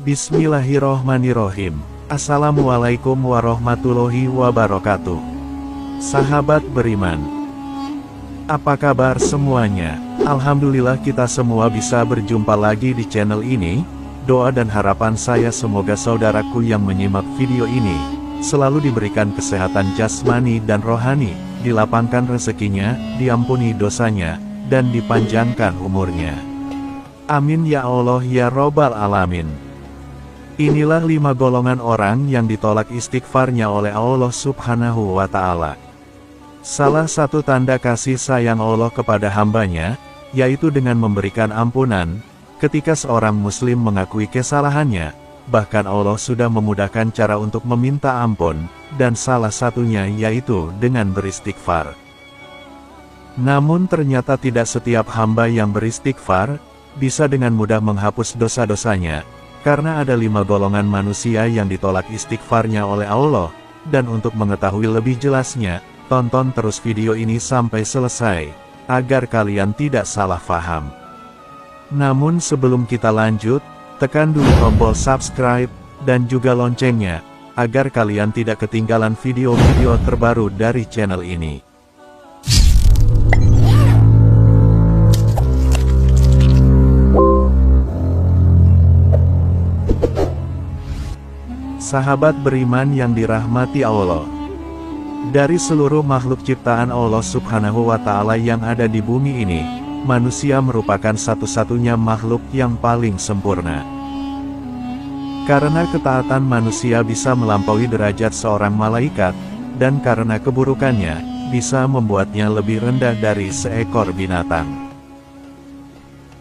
Bismillahirrohmanirrohim. Assalamualaikum warahmatullahi wabarakatuh. Sahabat beriman, apa kabar semuanya? Alhamdulillah kita semua bisa berjumpa lagi di channel ini. Doa dan harapan saya semoga saudaraku yang menyimak video ini selalu diberikan kesehatan jasmani dan rohani, dilapangkan rezekinya, diampuni dosanya, dan dipanjangkan umurnya. Amin ya Allah ya Robbal Alamin. Inilah 5 golongan orang yang ditolak istighfarnya oleh Allah Subhanahu wa Ta'ala. Salah satu tanda kasih sayang Allah kepada hambanya, yaitu dengan memberikan ampunan. Ketika seorang muslim mengakui kesalahannya, bahkan Allah sudah memudahkan cara untuk meminta ampun, dan salah satunya yaitu dengan beristighfar. Namun ternyata tidak setiap hamba yang beristighfar bisa dengan mudah menghapus dosa-dosanya, karena ada 5 golongan manusia yang ditolak istighfarnya oleh Allah. Dan untuk mengetahui lebih jelasnya, tonton terus video ini sampai selesai, agar kalian tidak salah paham. Namun sebelum kita lanjut, tekan dulu tombol subscribe, dan juga loncengnya, agar kalian tidak ketinggalan video-video terbaru dari channel ini. Sahabat beriman yang dirahmati Allah, dari seluruh makhluk ciptaan Allah Subhanahu wa Ta'ala yang ada di bumi ini, manusia merupakan satu-satunya makhluk yang paling sempurna. Karena ketaatan manusia bisa melampaui derajat seorang malaikat, dan karena keburukannya bisa membuatnya lebih rendah dari seekor binatang.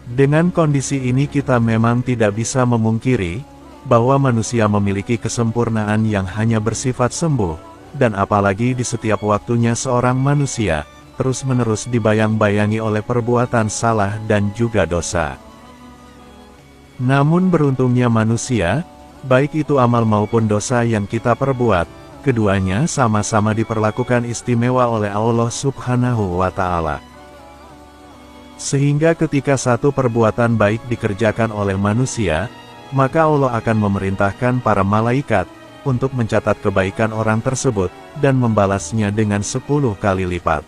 Dengan kondisi ini kita memang tidak bisa memungkiri bahwa manusia memiliki kesempurnaan yang hanya bersifat sembuh, dan apalagi di setiap waktunya seorang manusia terus-menerus dibayang-bayangi oleh perbuatan salah dan juga dosa. Namun beruntungnya manusia, baik itu amal maupun dosa yang kita perbuat, keduanya sama-sama diperlakukan istimewa oleh Allah Subhanahu wa Ta'ala. Sehingga ketika satu perbuatan baik dikerjakan oleh manusia, maka Allah akan memerintahkan para malaikat untuk mencatat kebaikan orang tersebut, dan membalasnya dengan 10 kali lipat.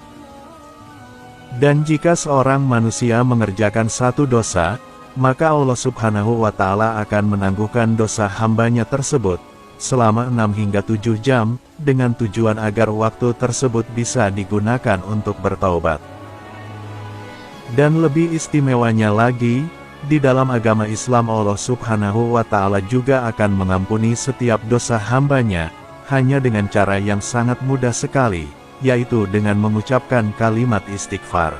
Dan jika seorang manusia mengerjakan satu dosa, maka Allah Subhanahu wa Ta'ala akan menangguhkan dosa hambanya tersebut selama 6 hingga 7 jam, dengan tujuan agar waktu tersebut bisa digunakan untuk bertaubat. Dan lebih istimewanya lagi, di dalam agama Islam Allah Subhanahu wa Ta'ala juga akan mengampuni setiap dosa hambanya, hanya dengan cara yang sangat mudah sekali, yaitu dengan mengucapkan kalimat istighfar.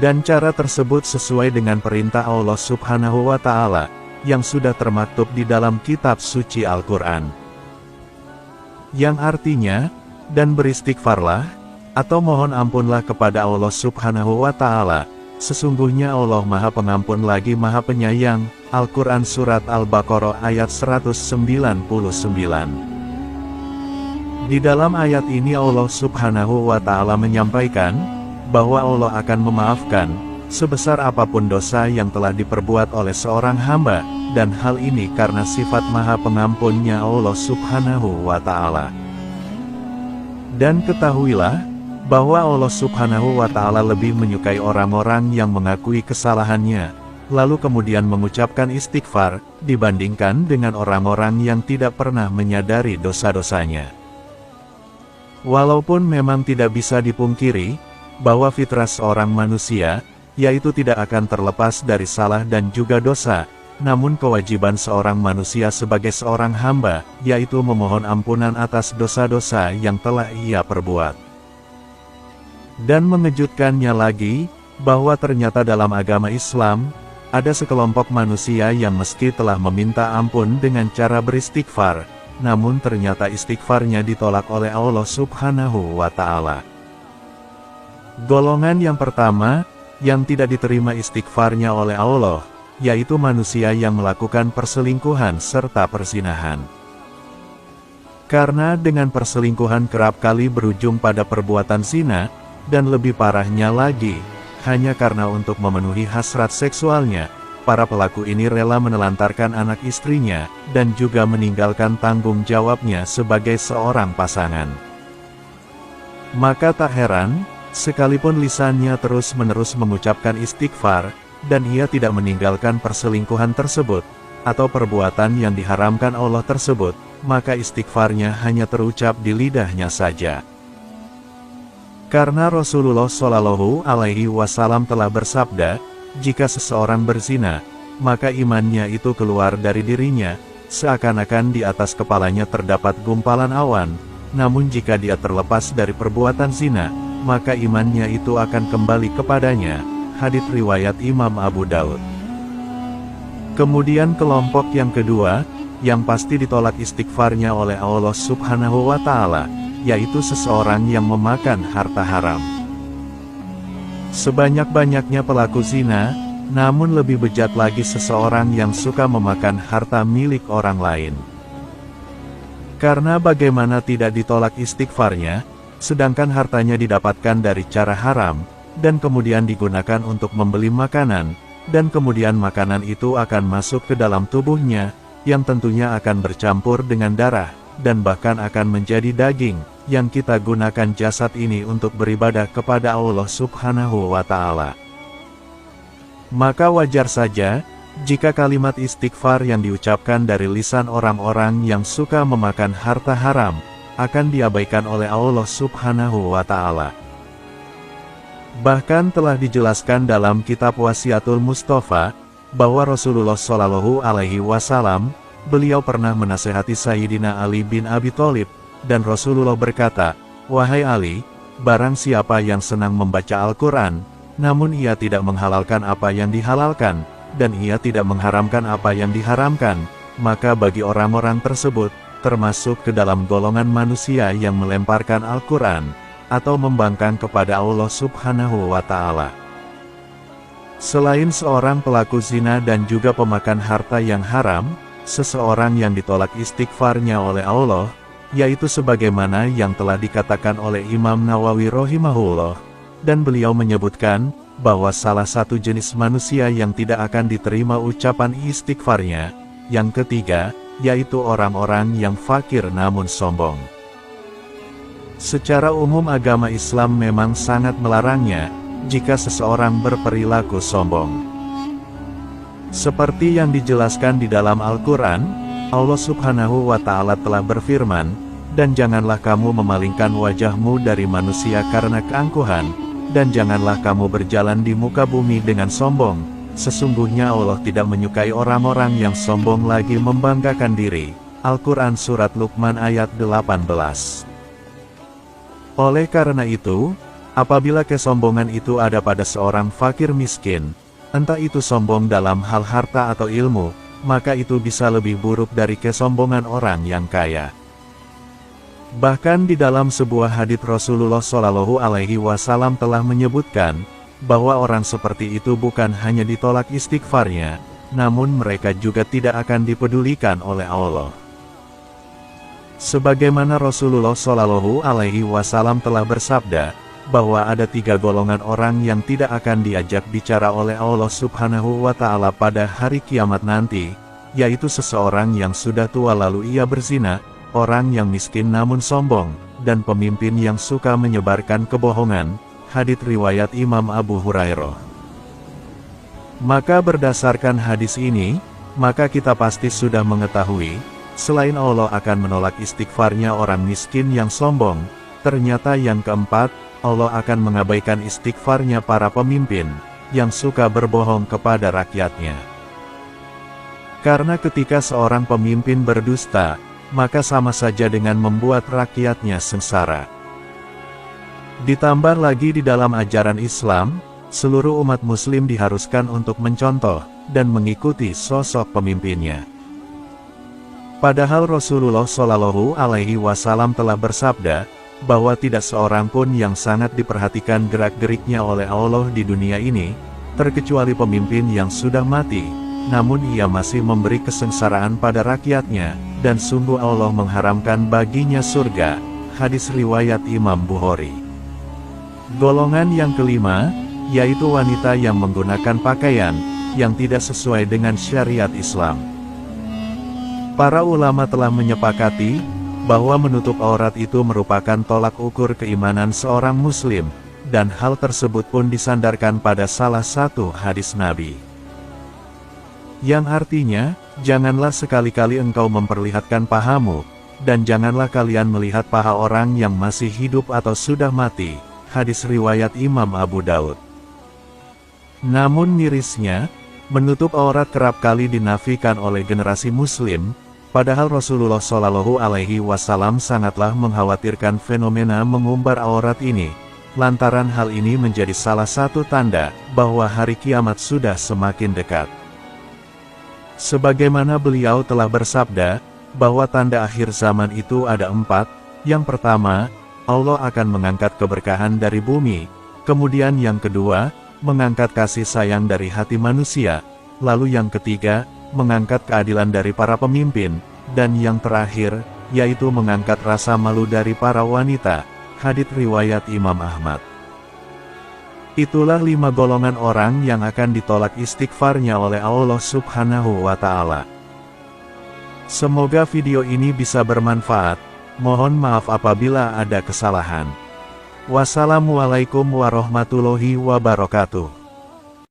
Dan cara tersebut sesuai dengan perintah Allah Subhanahu wa Ta'ala, yang sudah termaktub di dalam kitab suci Al-Quran. Yang artinya, dan beristighfarlah, atau mohon ampunlah kepada Allah Subhanahu wa Ta'ala. Sesungguhnya Allah Maha Pengampun lagi Maha Penyayang. Al-Quran Surat Al-Baqarah ayat 199. Di dalam ayat ini Allah Subhanahu wa Ta'ala menyampaikan bahwa Allah akan memaafkan sebesar apapun dosa yang telah diperbuat oleh seorang hamba, dan hal ini karena sifat Maha Pengampunnya Allah Subhanahu wa Ta'ala. Dan ketahuilah bahwa Allah Subhanahu wa Ta'ala lebih menyukai orang-orang yang mengakui kesalahannya, lalu kemudian mengucapkan istighfar, dibandingkan dengan orang-orang yang tidak pernah menyadari dosa-dosanya. Walaupun memang tidak bisa dipungkiri bahwa fitrah seorang manusia, yaitu tidak akan terlepas dari salah dan juga dosa, namun kewajiban seorang manusia sebagai seorang hamba, yaitu memohon ampunan atas dosa-dosa yang telah ia perbuat. Dan mengejutkannya lagi, bahwa ternyata dalam agama Islam, ada sekelompok manusia yang meski telah meminta ampun dengan cara beristighfar, namun ternyata istighfarnya ditolak oleh Allah Subhanahu wa Ta'ala. Golongan yang pertama, yang tidak diterima istighfarnya oleh Allah, yaitu manusia yang melakukan perselingkuhan serta perzinahan. Karena dengan perselingkuhan kerap kali berujung pada perbuatan zina, dan lebih parahnya lagi, hanya karena untuk memenuhi hasrat seksualnya, para pelaku ini rela menelantarkan anak istrinya, dan juga meninggalkan tanggung jawabnya sebagai seorang pasangan. Maka tak heran, sekalipun lisannya terus-menerus mengucapkan istighfar, dan ia tidak meninggalkan perselingkuhan tersebut, atau perbuatan yang diharamkan Allah tersebut, maka istighfarnya hanya terucap di lidahnya saja. Karena Rasulullah Shallallahu Alaihi Wasallam telah bersabda, jika seseorang berzina, maka imannya itu keluar dari dirinya, seakan-akan di atas kepalanya terdapat gumpalan awan, namun jika dia terlepas dari perbuatan zina, maka imannya itu akan kembali kepadanya. Hadits riwayat Imam Abu Daud. Kemudian kelompok yang kedua, yang pasti ditolak istighfarnya oleh Allah Subhanahu wa Ta'ala, yaitu seseorang yang memakan harta haram. Sebanyak-banyaknya pelaku zina, namun lebih bejat lagi seseorang yang suka memakan harta milik orang lain. Karena bagaimana tidak ditolak istighfarnya, sedangkan hartanya didapatkan dari cara haram, dan kemudian digunakan untuk membeli makanan, dan kemudian makanan itu akan masuk ke dalam tubuhnya, yang tentunya akan bercampur dengan darah, dan bahkan akan menjadi daging, yang kita gunakan jasad ini untuk beribadah kepada Allah Subhanahu wa Ta'ala. Maka wajar saja, jika kalimat istighfar yang diucapkan dari lisan orang-orang yang suka memakan harta haram, akan diabaikan oleh Allah Subhanahu wa Ta'ala. Bahkan telah dijelaskan dalam kitab Wasiatul Mustafa, bahwa Rasulullah Shallallahu Alaihi Wasallam, beliau pernah menasehati Sayyidina Ali bin Abi Thalib, dan Rasulullah berkata, "Wahai Ali, barang siapa yang senang membaca Al-Quran, namun ia tidak menghalalkan apa yang dihalalkan, dan ia tidak mengharamkan apa yang diharamkan, maka bagi orang-orang tersebut, termasuk ke dalam golongan manusia yang melemparkan Al-Quran, atau membangkang kepada Allah Subhanahu wa Ta'ala." Selain seorang pelaku zina dan juga pemakan harta yang haram, seseorang yang ditolak istighfarnya oleh Allah, yaitu sebagaimana yang telah dikatakan oleh Imam Nawawi rahimahullah, dan beliau menyebutkan, bahwa salah satu jenis manusia yang tidak akan diterima ucapan istighfarnya, yang ketiga, yaitu orang-orang yang fakir namun sombong. Secara umum agama Islam memang sangat melarangnya, jika seseorang berperilaku sombong. Seperti yang dijelaskan di dalam Al-Quran, Allah Subhanahu wa Ta'ala telah berfirman, "Dan janganlah kamu memalingkan wajahmu dari manusia karena keangkuhan, dan janganlah kamu berjalan di muka bumi dengan sombong. Sesungguhnya Allah tidak menyukai orang-orang yang sombong lagi membanggakan diri." Al-Quran Surat Luqman ayat 18. Oleh karena itu, apabila kesombongan itu ada pada seorang fakir miskin, entah itu sombong dalam hal harta atau ilmu, maka itu bisa lebih buruk dari kesombongan orang yang kaya. Bahkan di dalam sebuah hadits Rasulullah Shallallahu Alaihi Wasallam telah menyebutkan, bahwa orang seperti itu bukan hanya ditolak istighfarnya, namun mereka juga tidak akan dipedulikan oleh Allah. Sebagaimana Rasulullah Shallallahu Alaihi Wasallam telah bersabda, bahwa ada 3 golongan orang yang tidak akan diajak bicara oleh Allah Subhanahu wa Ta'ala pada hari kiamat nanti, yaitu seseorang yang sudah tua lalu ia berzina, orang yang miskin namun sombong, dan pemimpin yang suka menyebarkan kebohongan. Hadits riwayat Imam Abu Hurairah. Maka berdasarkan hadis ini, maka kita pasti sudah mengetahui, selain Allah akan menolak istighfarnya orang miskin yang sombong, ternyata yang keempat, Allah akan mengabaikan istighfarnya para pemimpin, yang suka berbohong kepada rakyatnya. Karena ketika seorang pemimpin berdusta, maka sama saja dengan membuat rakyatnya sengsara. Ditambah lagi di dalam ajaran Islam, seluruh umat muslim diharuskan untuk mencontoh, dan mengikuti sosok pemimpinnya. Padahal Rasulullah Shallallahu Alaihi Wasallam telah bersabda, bahwa tidak seorang pun yang sangat diperhatikan gerak-geriknya oleh Allah di dunia ini, terkecuali pemimpin yang sudah mati, namun ia masih memberi kesengsaraan pada rakyatnya, dan sungguh Allah mengharamkan baginya surga. Hadis riwayat Imam Bukhari. Golongan yang kelima, yaitu wanita yang menggunakan pakaian, yang tidak sesuai dengan syariat Islam. Para ulama telah menyepakati bahwa menutup aurat itu merupakan tolak ukur keimanan seorang muslim, dan hal tersebut pun disandarkan pada salah satu hadis Nabi. Yang artinya, janganlah sekali-kali engkau memperlihatkan pahamu, dan janganlah kalian melihat paha orang yang masih hidup atau sudah mati. Hadis riwayat Imam Abu Daud. Namun mirisnya, menutup aurat kerap kali dinafikan oleh generasi muslim, padahal Rasulullah Shallallahu Alaihi Wasallam sangatlah mengkhawatirkan fenomena mengumbar aurat ini, lantaran hal ini menjadi salah satu tanda bahwa hari kiamat sudah semakin dekat. Sebagaimana beliau telah bersabda, bahwa tanda akhir zaman itu ada 4, yang pertama, Allah akan mengangkat keberkahan dari bumi, kemudian yang kedua, mengangkat kasih sayang dari hati manusia, lalu yang ketiga, mengangkat keadilan dari para pemimpin, dan yang terakhir, yaitu mengangkat rasa malu dari para wanita. Hadits riwayat Imam Ahmad. Itulah 5 golongan orang yang akan ditolak istighfarnya oleh Allah Subhanahu wa Ta'ala. Semoga video ini bisa bermanfaat. Mohon maaf apabila ada kesalahan. Wassalamualaikum warahmatullahi wabarakatuh.